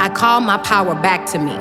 I call my power back to me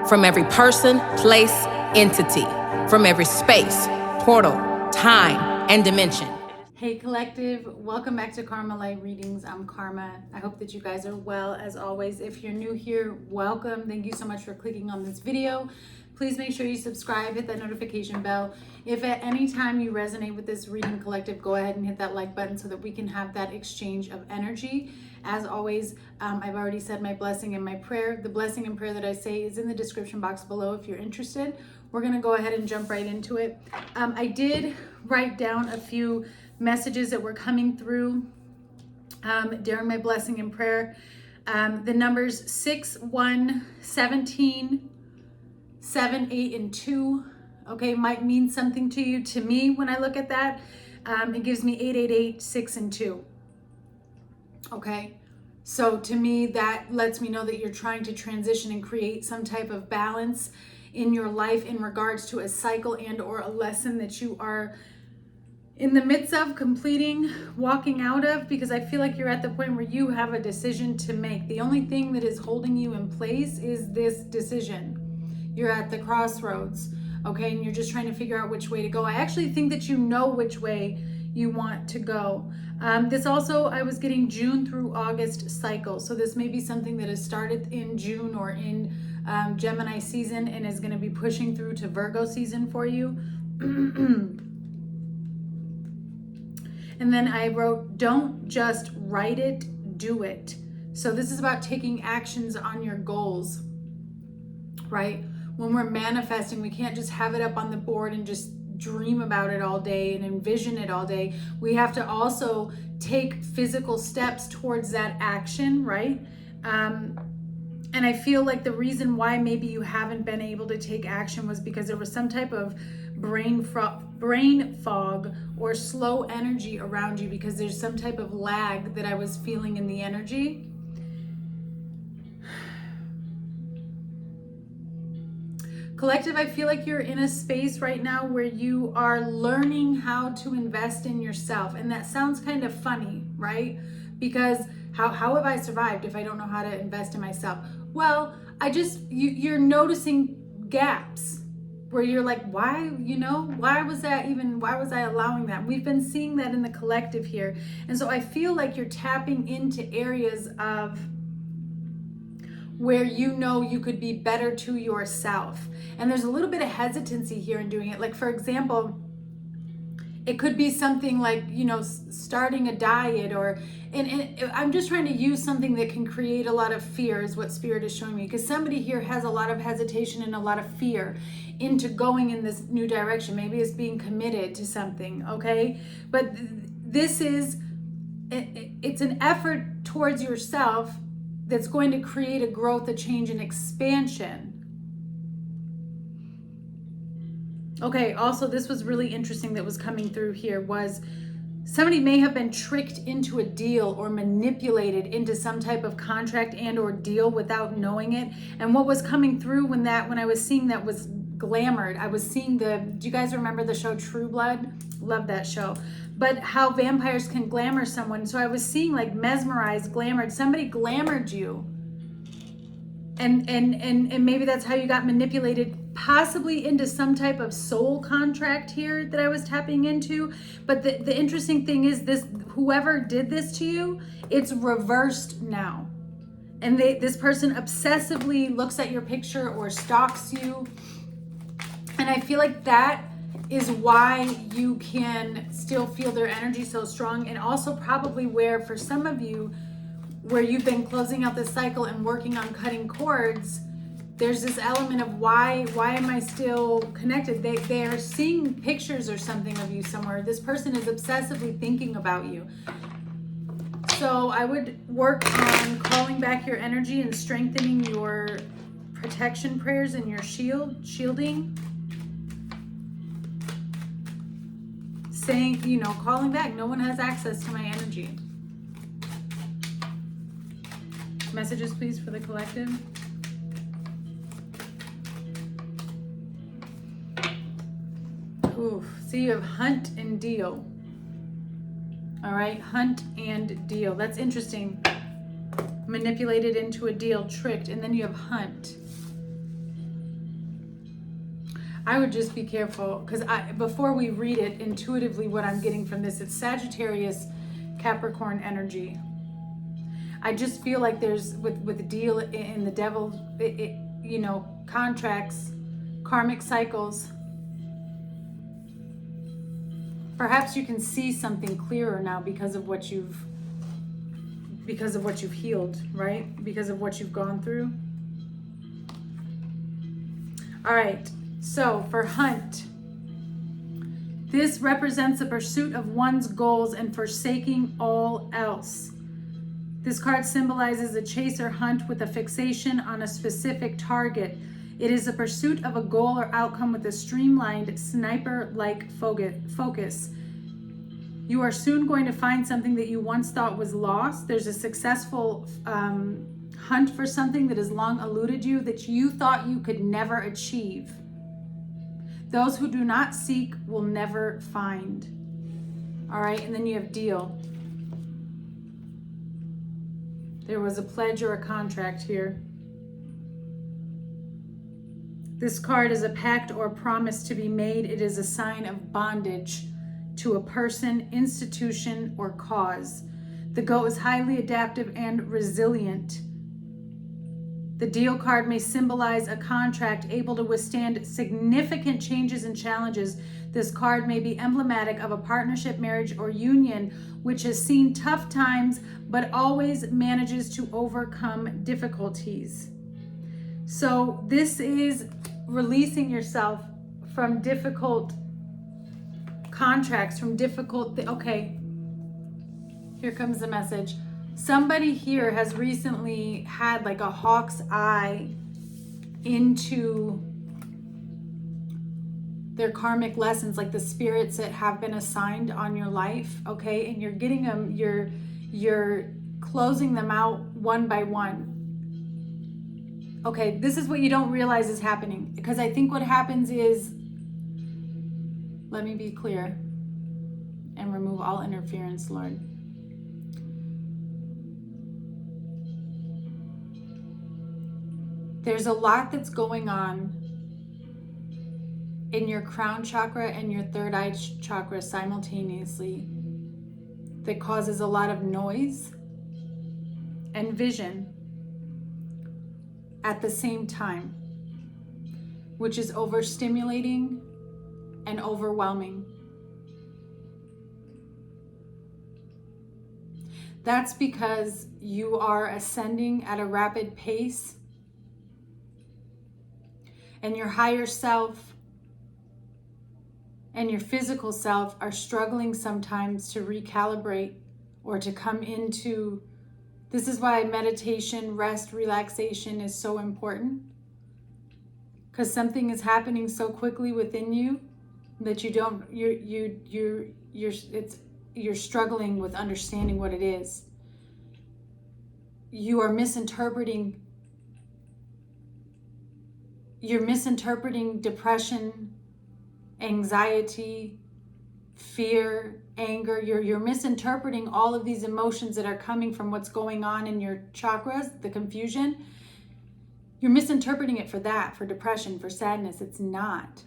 from every person, place, entity, from every space, portal, time, and dimension. Hey collective, welcome back to Karmalightreadings. I'm Karma. I hope that you guys are well as always. If you're new here, welcome. Thank you so much for clicking on this video. Please make sure you subscribe, hit that notification bell. If at any time you resonate with this reading collective, go ahead and hit that like button so that we can have that exchange of energy. As always, I've already said my blessing and my prayer. The blessing and prayer that I say is in the description box below if you're interested. We're gonna go ahead and jump right into it. I did write down a few messages that were coming through during my blessing and prayer. The numbers 6, 1, 17, 7, 8, and 2, okay, might mean something to you. To me, when I look at that, it gives me 8, 8, 8, 6, and 2. Okay, so to me, that lets me know that you're trying to transition and create some type of balance in your life in regards to a cycle and or a lesson that you are in the midst of completing, walking out of, because I feel like you're at the point where you have a decision to make. The only thing that is holding you in place is this decision. You're at the crossroads, okay, and you're just trying to figure out which way to go. I actually think that you know which way you want to go. This also, I was getting June through August cycle, so this may be something that has started in June or in Gemini season and is going to be pushing through to Virgo season for you. And then I wrote, don't just write it, do it. So this is about taking actions on your goals, right? When we're manifesting, we can't just have it up on the board and just dream about it all day and envision it all day. We have to also take physical steps towards that action, right? And I feel like the reason why maybe you haven't been able to take action was because there was some type of brain fog or slow energy around you, because there's some type of lag that I was feeling in the energy. Collective, I feel like you're in a space right now where you are learning how to invest in yourself. And that sounds kind of funny, right? Because how have I survived if I don't know how to invest in myself? Well, you're noticing gaps where you're like, why was I allowing that? We've been seeing that in the collective here. And so I feel like you're tapping into areas of where you know you could be better to yourself. And there's a little bit of hesitancy here in doing it. Like, for example, it could be something like, starting a diet, and I'm just trying to use something that can create a lot of fear is what Spirit is showing me, because somebody here has a lot of hesitation and a lot of fear into going in this new direction. Maybe it's being committed to something, okay? But it's an effort towards yourself that's going to create a growth, a change, and expansion. Okay, also this was really interesting that was coming through here was somebody may have been tricked into a deal or manipulated into some type of contract and or deal without knowing it. And what was coming through when I was seeing that was glamored. I was seeing do you guys remember the show True Blood? Love that show. But how vampires can glamour someone. So I was seeing like mesmerized, glamored. Somebody glamored you. And maybe that's how you got manipulated, possibly into some type of soul contract here that I was tapping into. But the interesting thing is this, whoever did this to you, it's reversed now. And this person obsessively looks at your picture or stalks you. And I feel like that is why you can still feel their energy so strong. And also probably where, for some of you, where you've been closing out this cycle and working on cutting cords, there's this element of why am I still connected? They are seeing pictures or something of you somewhere. This person is obsessively thinking about you. So I would work on calling back your energy and strengthening your protection prayers and your shielding. Saying, calling back, no one has access to my energy. Messages, please, for the collective. Ooh, so you have hunt and deal. All right, hunt and deal. That's interesting. manipulated into a deal, tricked, and then you have hunt. I would just be careful, because before we read it intuitively, what I'm getting from this, it's Sagittarius, Capricorn energy. I just feel like there's, with the deal in the devil, you know, contracts, karmic cycles. Perhaps you can see something clearer now because of what you've healed, right? Because of what you've gone through. All right. So for hunt, this represents the pursuit of one's goals and forsaking all else. This card symbolizes a chase or hunt with a fixation on a specific target. It is a pursuit of a goal or outcome with a streamlined, sniper-like focus. You are soon going to find something that you once thought was lost. There's a successful hunt for something that has long eluded you, that you thought you could never achieve. Those who do not seek will never find. All right, and then you have deal. There was a pledge or a contract here. This card is a pact or promise to be made. It is a sign of bondage to a person, institution, or cause. The goat is highly adaptive and resilient. The deal card may symbolize a contract able to withstand significant changes and challenges. This card may be emblematic of a partnership, marriage, or union which has seen tough times but always manages to overcome difficulties. So this is releasing yourself from difficult contracts, from difficult, okay, here comes the message. Somebody here has recently had like a hawk's eye into their karmic lessons, like the spirits that have been assigned on your life, okay? And you're getting them, you're closing them out one by one. Okay, this is what you don't realize is happening, because I think what happens is, let me be clear and remove all interference, Lord. There's a lot that's going on in your crown chakra and your third eye chakra simultaneously that causes a lot of noise and vision at the same time, which is overstimulating and overwhelming. That's because you are ascending at a rapid pace, and your higher self and your physical self are struggling sometimes to recalibrate or to come into. This is why meditation, rest, relaxation is so important, because something is happening so quickly within you that you're struggling with understanding what it is. You're misinterpreting depression, anxiety, fear, anger. You're misinterpreting all of these emotions that are coming from what's going on in your chakras, the confusion. You're misinterpreting it for that, for depression, for sadness. It's not.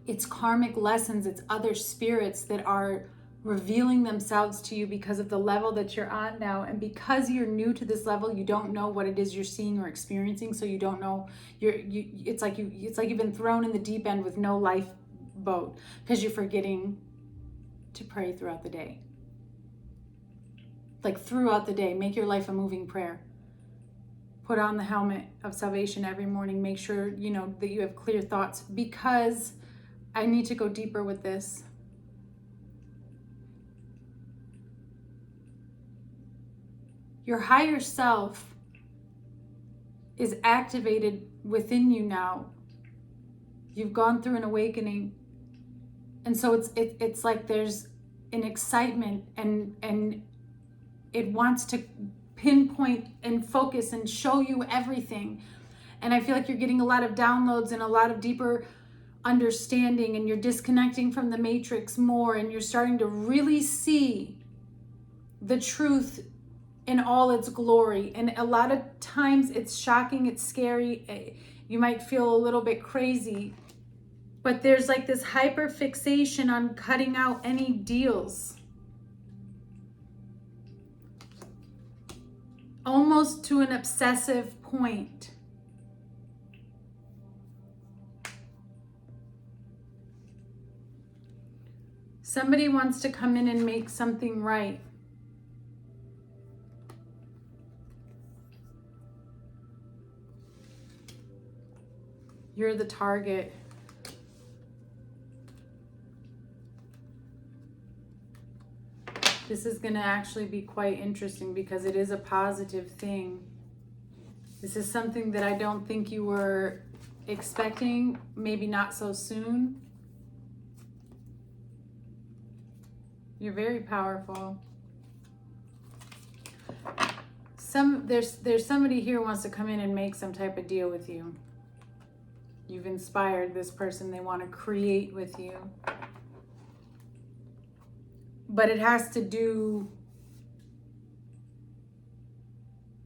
It's karmic lessons. It's other spirits that are revealing themselves to you because of the level that you're on now. And because you're new to this level, you don't know what it is you're seeing or experiencing. So you don't know, it's like you've been thrown in the deep end with no lifeboat, because you're forgetting to pray throughout the day. Like throughout the day, make your life a moving prayer. Put on the helmet of salvation every morning. Make sure, that you have clear thoughts, because I need to go deeper with this. Your higher self is activated within you now. You've gone through an awakening. And so it's like there's an excitement and it wants to pinpoint and focus and show you everything. And I feel like you're getting a lot of downloads and a lot of deeper understanding, and you're disconnecting from the matrix more, and you're starting to really see the truth in all its glory. And a lot of times it's shocking, it's scary. You might feel a little bit crazy, but there's like this hyper fixation on cutting out any deals. Almost to an obsessive point. Somebody wants to come in and make something right. You're the target. This is going to actually be quite interesting because it is a positive thing. This is something that I don't think you were expecting, maybe not so soon. You're very powerful. There's somebody here who wants to come in and make some type of deal with you. You've inspired this person. They want to create with you. But it has to do,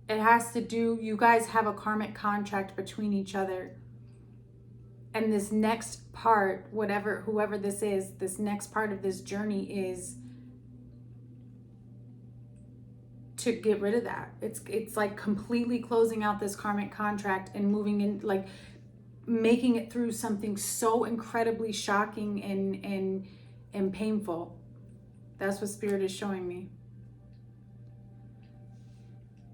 you guys have a karmic contract between each other. And this next part, whoever this is, this next part of this journey is to get rid of that. It's like completely closing out this karmic contract and moving in, like making it through something so incredibly shocking and painful. That's what Spirit is showing me.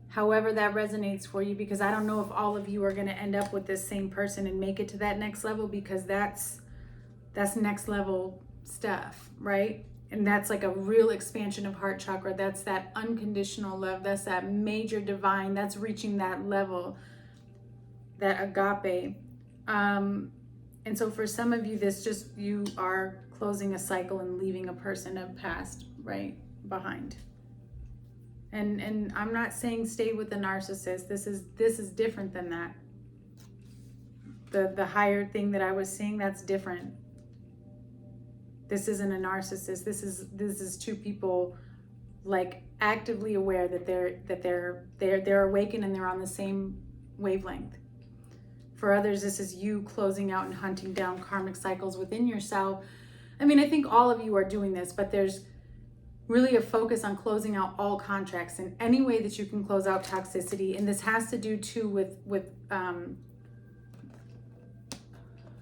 However that resonates for you, because I don't know if all of you are going to end up with this same person and make it to that next level, because that's next level stuff, right? And that's like a real expansion of heart chakra. That's that unconditional love. That's that major divine. That's reaching that level, that agape. And so for some of you, you are closing a cycle and leaving a person of past, right, behind. And I'm not saying stay with the narcissist. This is different than that. The higher thing that I was seeing, that's different. This isn't a narcissist. This is two people like actively aware that they're awakened and they're on the same wavelength. For others, this is you closing out and hunting down karmic cycles within yourself. I mean, I think all of you are doing this, but there's really a focus on closing out all contracts in any way that you can close out toxicity. And this has to do too with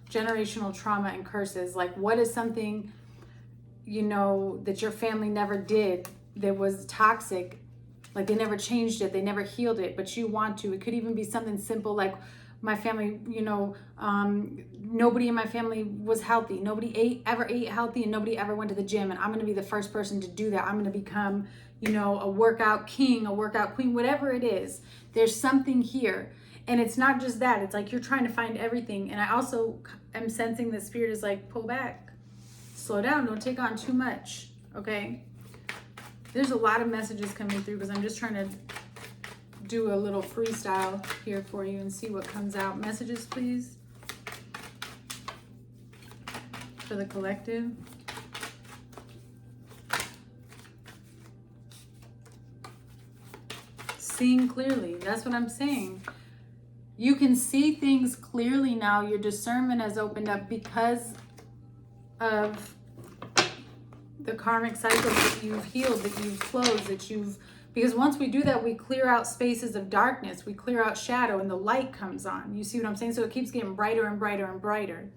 generational trauma and curses. Like, what is something, that your family never did that was toxic? Like, they never changed it, they never healed it, but you want to. It could even be something simple like, my family, nobody in my family was healthy. Nobody ever ate healthy, and nobody ever went to the gym. And I'm going to be the first person to do that. I'm going to become, a workout king, a workout queen, whatever it is. There's something here. And it's not just that. It's like you're trying to find everything. And I also am sensing the Spirit is like, pull back, slow down, don't take on too much. Okay. There's a lot of messages coming through because I'm just trying to do a little freestyle here for you and see what comes out. Messages, please, for the collective. Seeing clearly. That's what I'm saying. You can see things clearly now. Your discernment has opened up because of the karmic cycles that you've healed, that you've closed, because once we do that, we clear out spaces of darkness, we clear out shadow, and the light comes on. You see what I'm saying? So it keeps getting brighter and brighter and brighter.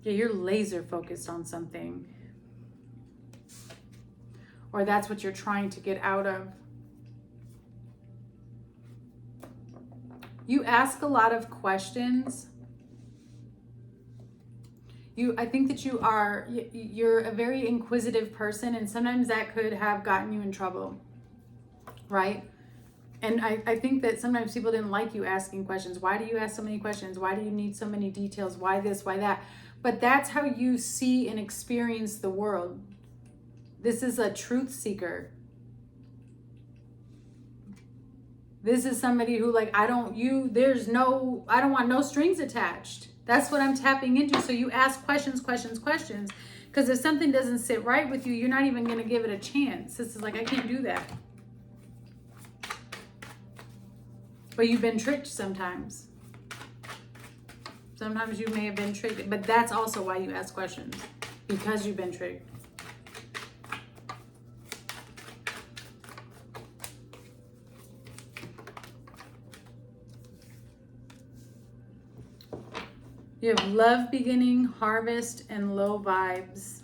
Yeah, you're laser focused on something. Or that's what you're trying to get out of. You ask a lot of questions. I think that you're a very inquisitive person, and sometimes that could have gotten you in trouble, right? And I think that sometimes people didn't like you asking questions. Why do you ask so many questions? Why do you need so many details? Why this, why that? But that's how you see and experience the world. This is a truth seeker. This is somebody who I don't want no strings attached. That's what I'm tapping into. So you ask questions, Because if something doesn't sit right with you, you're not even going to give it a chance. This is like, I can't do that. But you've been tricked sometimes. Sometimes you may have been tricked, but that's also why you ask questions, because you've been tricked. You have love beginning, harvest, and low vibes.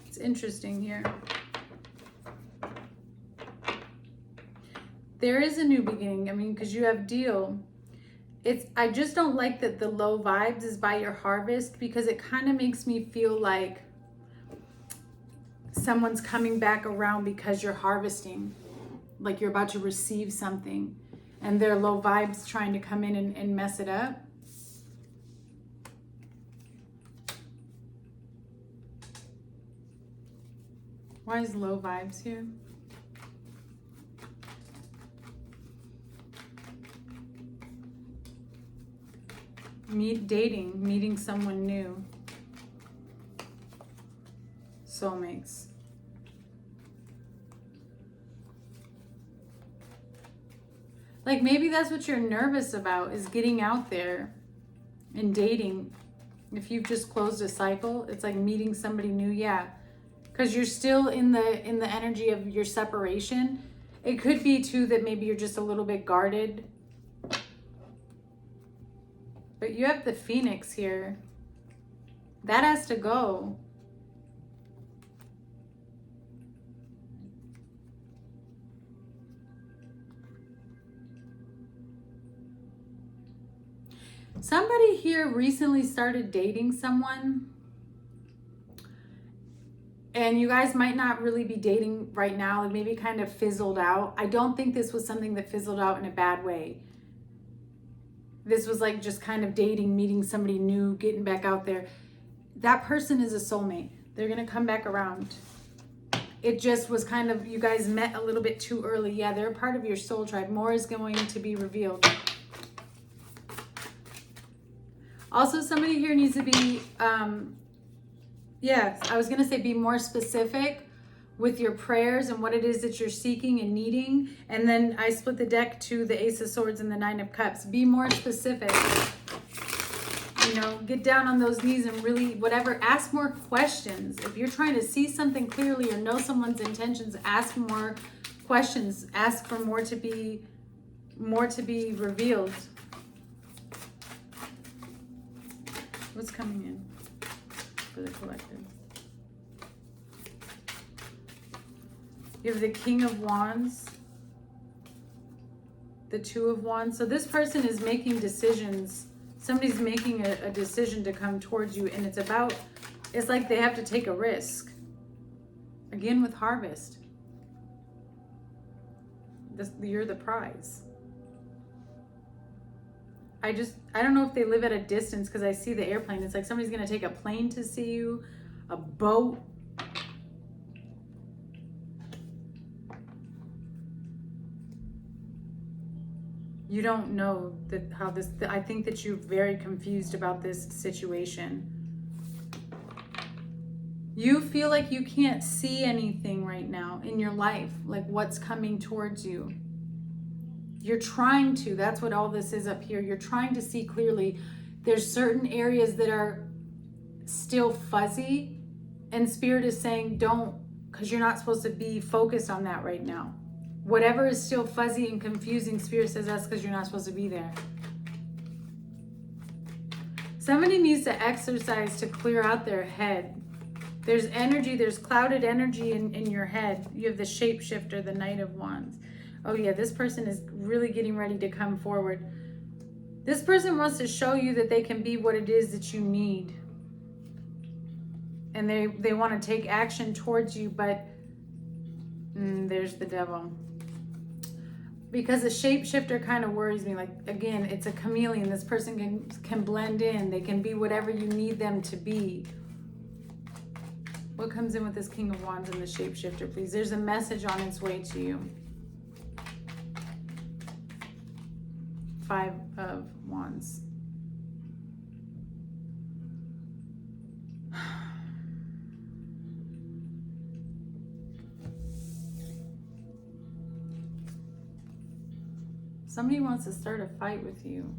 It's interesting here. There is a new beginning. I mean, because you have deal. I just don't like that the low vibes is by your harvest, because it kind of makes me feel like someone's coming back around because you're harvesting. Like you're about to receive something. And their low vibes trying to come in and mess it up. Why is low vibes here? Meeting someone new. Soulmates. Like maybe that's what you're nervous about, is getting out there and dating. If you've just closed a cycle, it's like meeting somebody new. Yeah, because you're still in the energy of your separation. It could be too that maybe you're just a little bit guarded. But you have the Phoenix here. That has to go. Somebody here recently started dating someone, and you guys might not really be dating right now. It maybe kind of fizzled out. I don't think this was something that fizzled out in a bad way. This was like just kind of dating, meeting somebody new, getting back out there. That person is a soulmate. They're going to come back around. It just was kind of, you guys met a little bit too early. Yeah, they're a part of your soul tribe. More is going to be revealed. Also, somebody here needs to be, I was going to say be more specific with your prayers and what it is that you're seeking and needing. And then I split the deck to the Ace of Swords and the Nine of Cups. Be more specific. You know, get down on those knees and really, whatever, ask more questions. If you're trying to see something clearly or know someone's intentions, ask more questions. Ask for more to be revealed. What's coming in for the collective? You have the King of Wands, the Two of Wands. So this person is making decisions. Somebody's making a decision to come towards you, and it's like they have to take a risk. Again with harvest. You're the prize. I don't know if they live at a distance, because I see the airplane. It's like somebody's going to take a plane to see you, a boat. You don't know I think that you're very confused about this situation. You feel like you can't see anything right now in your life, like what's coming towards you. You're trying to, that's what all this is up here. You're trying to see clearly. There's certain areas that are still fuzzy, and Spirit is saying don't, because you're not supposed to be focused on that right now. Whatever is still fuzzy and confusing, Spirit says that's because you're not supposed to be there. Somebody needs to exercise to clear out their head. There's energy, there's clouded energy in your head. You have the Shapeshifter, the Knight of Wands. Oh yeah, this person is really getting ready to come forward. This person wants to show you that they can be what it is that you need. And they want to take action towards you, but there's the Devil. Because the Shapeshifter kind of worries me. Like, again, it's a chameleon. This person can blend in. They can be whatever you need them to be. What comes in with this King of Wands and the Shapeshifter, please? There's a message on its way to you. Five of Wands. Somebody wants to start a fight with you.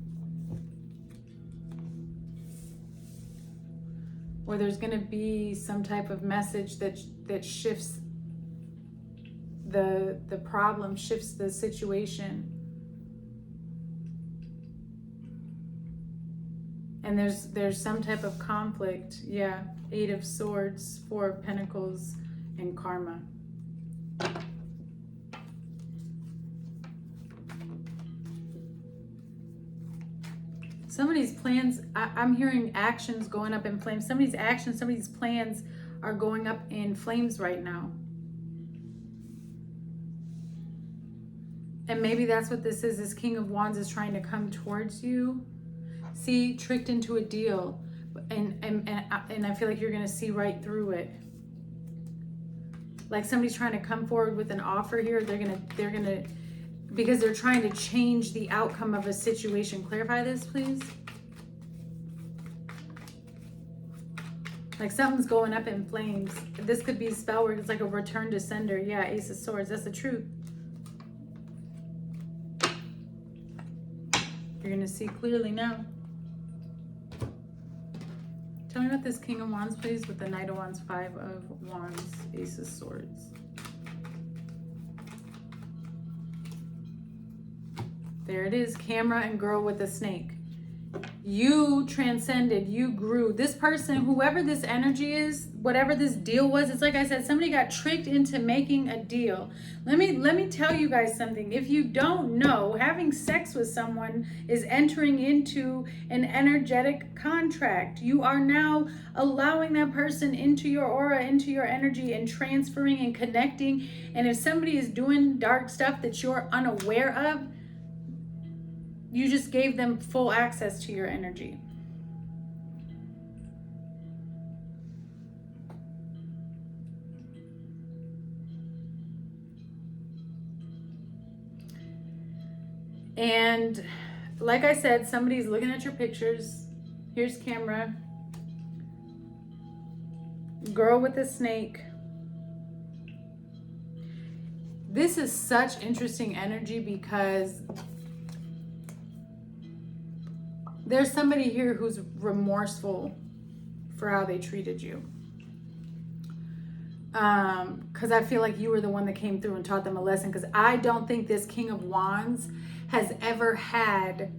Or there's going to be some type of message that shifts the problem, shifts the situation. And there's some type of conflict. Yeah, 8 of Swords, 4 of Pentacles, and karma. Somebody's plans, I'm hearing actions going up in flames. Somebody's actions, somebody's plans are going up in flames right now. And maybe that's what this is. This King of Wands is trying to come towards you. See, tricked into a deal. And I feel like you're going to see right through it. Like somebody's trying to come forward with an offer here. They're going to, because they're trying to change the outcome of a situation. Clarify this, please. Like something's going up in flames. This could be spell work. It's like a return to sender. Yeah, Ace of Swords. That's the truth. You're going to see clearly now. Tell me about this King of Wands, please, with the Knight of Wands, 5 of Wands, Ace of Swords. There it is, camera and girl with the snake. You transcended, you grew. This person, whoever this energy is, whatever this deal was, it's like I said, somebody got tricked into making a deal. Let me tell you guys something. If you don't know, having sex with someone is entering into an energetic contract. You are now allowing that person into your aura, into your energy, and transferring and connecting. And if somebody is doing dark stuff that you're unaware of, you just gave them full access to your energy. And like I said, somebody's looking at your pictures. Here's camera. Girl with the snake. This is such interesting energy because there's somebody here who's remorseful for how they treated you. Because I feel like you were the one that came through and taught them a lesson. Because I don't think this King of Wands has ever had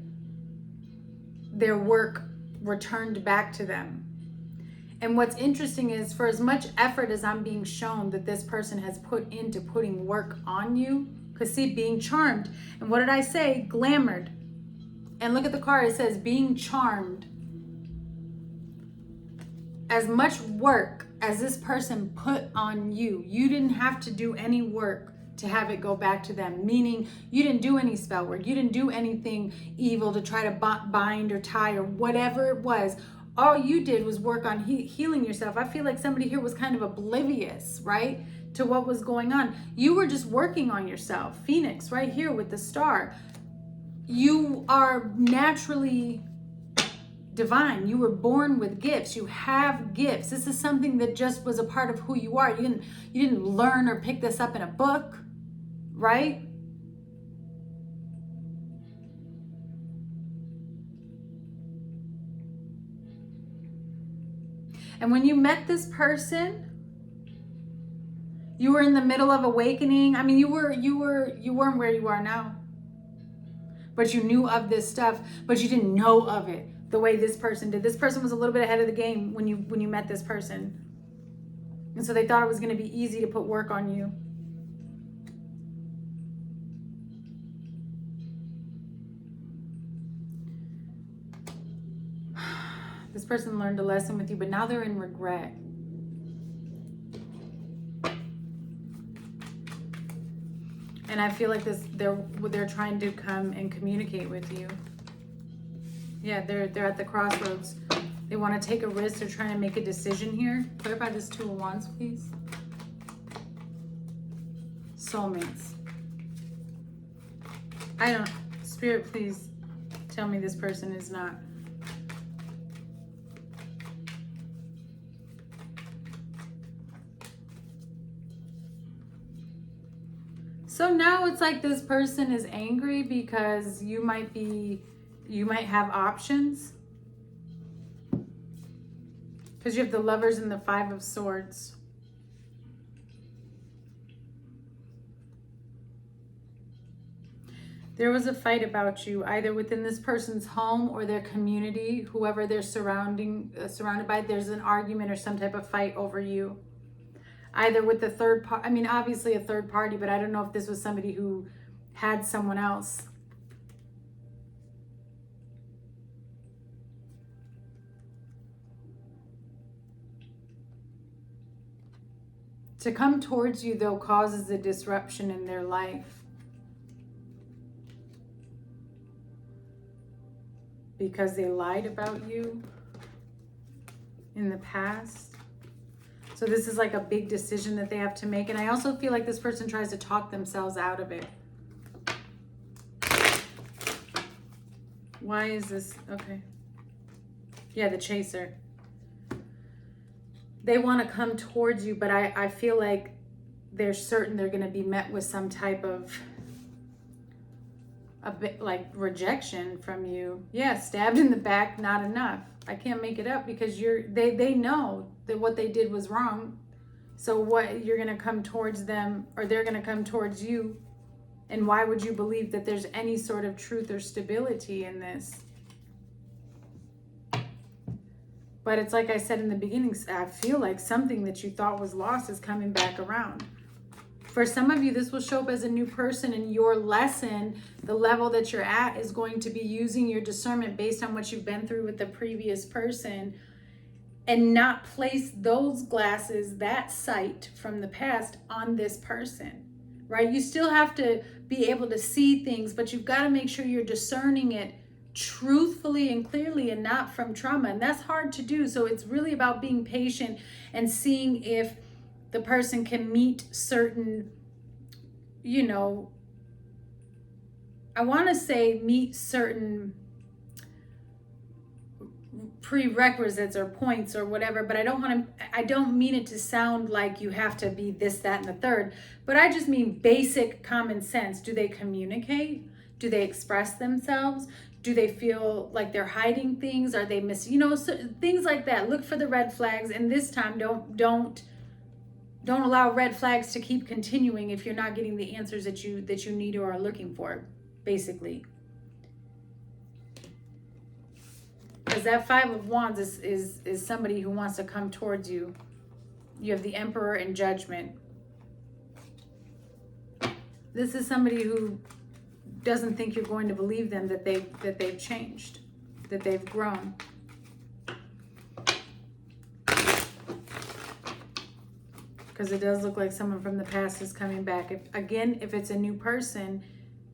their work returned back to them. And what's interesting is, for as much effort as I'm being shown that this person has put into putting work on you, because see, being charmed, and what did I say? Glamored. And look at the card, it says being charmed. As much work as this person put on you, you didn't have to do any work to have it go back to them. Meaning you didn't do any spell work. You didn't do anything evil to try to bind or tie or whatever it was. All you did was work on healing yourself. I feel like somebody here was kind of oblivious, right, to what was going on. You were just working on yourself. Phoenix right here with the star. You are naturally divine. You were born with gifts. You have gifts. This is something that just was a part of who you are. You didn't learn or pick this up in a book, right? And when you met this person, you were in the middle of awakening. I mean, you weren't where you are now. But you knew of this stuff, but you didn't know of it the way this person did. This person was a little bit ahead of the game when you met this person. And so they thought it was going to be easy to put work on you. This person learned a lesson with you, but now they're in regret. And I feel like they're trying to come and communicate with you. Yeah, they're at the crossroads. They want to take a risk. They're trying to make a decision here. Clarify this 2 of Wands, please. Soulmates. Spirit, please tell me this person is not. So now it's like this person is angry because you might have options. Because you have the Lovers and the Five of Swords. There was a fight about you, either within this person's home or their community, whoever they're surrounded by. There's an argument or some type of fight over you. Either with the third party, I mean, obviously a third party, but I don't know if this was somebody who had someone else. To come towards you, though, causes a disruption in their life. Because they lied about you in the past. So this is like a big decision that they have to make. And I also feel like this person tries to talk themselves out of it. Why is this? Okay. Yeah, the Chaser. They want to come towards you, but I feel like they're certain they're going to be met with some type of a bit like rejection from you. Yeah, stabbed in the back, not enough. I can't make it up because they know that what they did was wrong. So what, you're going to come towards them, or they're going to come towards you. And why would you believe that there's any sort of truth or stability in this? But it's like I said in the beginning, I feel like something that you thought was lost is coming back around. For some of you, this will show up as a new person, and your lesson, the level that you're at, is going to be using your discernment based on what you've been through with the previous person, and not place those glasses, that sight from the past, on this person, right? You still have to be able to see things, but you've got to make sure you're discerning it truthfully and clearly, and not from trauma. And that's hard to do. So it's really about being patient and seeing if the person can meet certain, I want to say meet certain prerequisites or points or whatever, but I don't mean it to sound like you have to be this, that, and the third, but I just mean basic common sense. Do they communicate? Do they express themselves? Do they feel like they're hiding things? Are they missing, so things like that. Look for the red flags, and this time don't allow red flags to keep continuing if you're not getting the answers that you need or are looking for, basically. Because that Five of Wands is somebody who wants to come towards you. You have the Emperor and Judgment. This is somebody who doesn't think you're going to believe them, that they've changed, that they've grown. Because it does look like someone from the past is coming back. If it's a new person,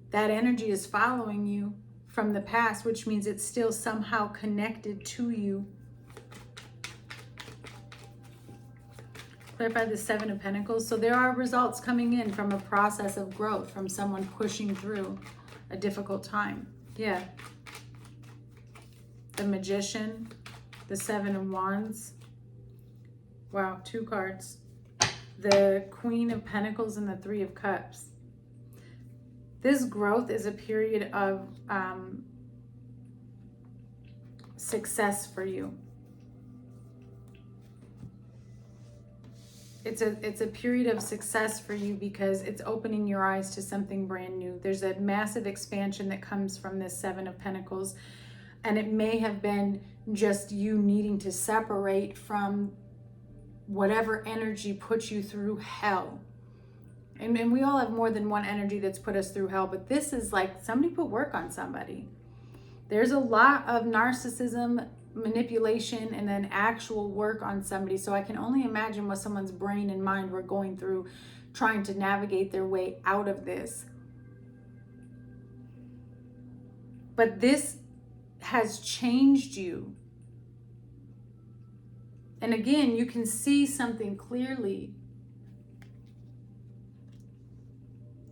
that energy is following you from the past, which means it's still somehow connected to you. Clarify the Seven of Pentacles. So there are results coming in from a process of growth, from someone pushing through a difficult time. Yeah. The Magician, the Seven of Wands. Wow, 2 cards. The Queen of Pentacles and the Three of Cups. This growth is a period of success for you. It's a period of success for you because it's opening your eyes to something brand new. There's a massive expansion that comes from this Seven of Pentacles, and it may have been just you needing to separate from whatever energy put you through hell. And we all have more than one energy that's put us through hell, but this is like somebody put work on somebody. There's a lot of narcissism, manipulation, and then actual work on somebody. So I can only imagine what someone's brain and mind were going through trying to navigate their way out of this. But this has changed you. And again, you can see something clearly.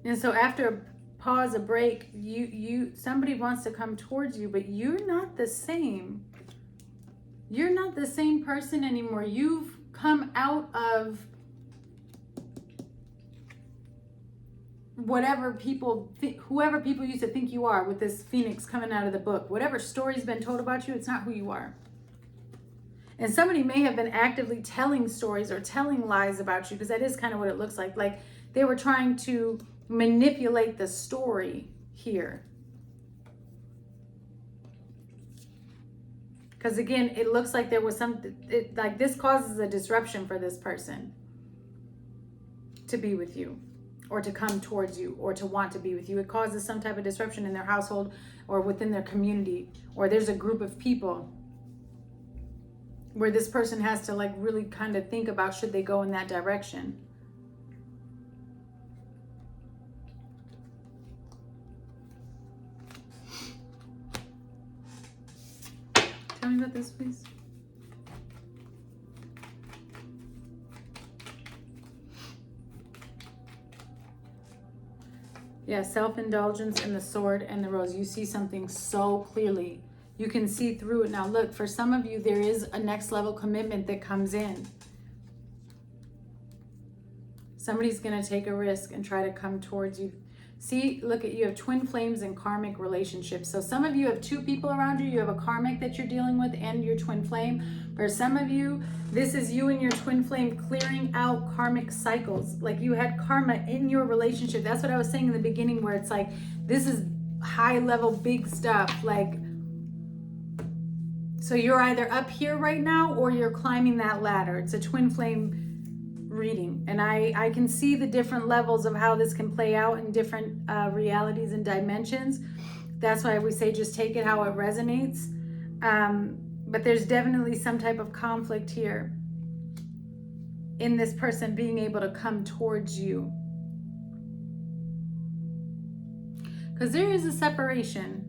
And so after a pause, a break, somebody wants to come towards you, but you're not the same. You're not the same person anymore. You've come out of whatever people, whoever people used to think you are with this Phoenix coming out of the book. Whatever story's been told about you, it's not who you are. And somebody may have been actively telling stories or telling lies about you, because that is kind of what it looks like. Like they were trying to manipulate the story here. Because again, it looks like there was like this causes a disruption for this person to be with you, or to come towards you, or to want to be with you. It causes some type of disruption in their household or within their community, or there's a group of people where this person has to like really kind of think about, should they go in that direction? Tell me about this, please. Yeah, self-indulgence and the sword and the rose. You see something so clearly. You can see through it. Now look, for some of you, there is a next level commitment that comes in. Somebody's going to take a risk and try to come towards you. See, look at you have twin flames and karmic relationships. So some of you have two people around you. You have a karmic that you're dealing with and your twin flame. For some of you, this is you and your twin flame clearing out karmic cycles. Like you had karma in your relationship. That's what I was saying in the beginning, where it's like, this is high level, big stuff. Like, so you're either up here right now or you're climbing that ladder. It's a twin flame reading, and I can see the different levels of how this can play out in different realities and dimensions. That's why we say just take it how it resonates. But there's definitely some type of conflict here in this person being able to come towards you, because there is a separation.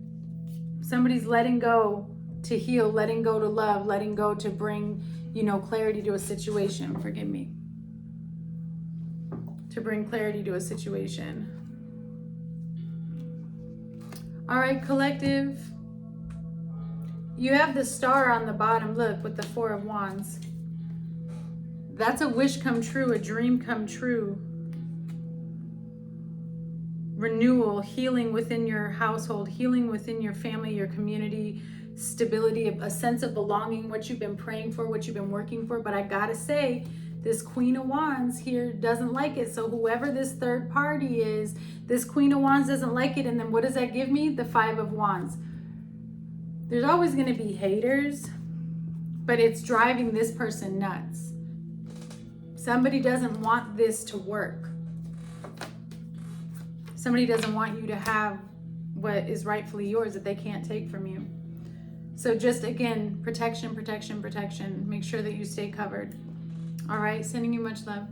Somebody's letting go to heal, letting go to love, letting go to bring, you know, clarity to a situation. Forgive me. To bring clarity to a situation. All right, collective. You have the star on the bottom, look, with the 4 of Wands. That's a wish come true, a dream come true. Renewal, healing within your household, healing within your family, your community, stability, a sense of belonging, what you've been praying for, what you've been working for. But I gotta say, this Queen of Wands here doesn't like it. So whoever this third party is, this Queen of Wands doesn't like it. And then what does that give me? The 5 of Wands. There's always going to be haters, but it's driving this person nuts. Somebody doesn't want this to work. Somebody doesn't want you to have what is rightfully yours that they can't take from you. So just again, protection, protection, protection. Make sure that you stay covered. All right, sending you much love.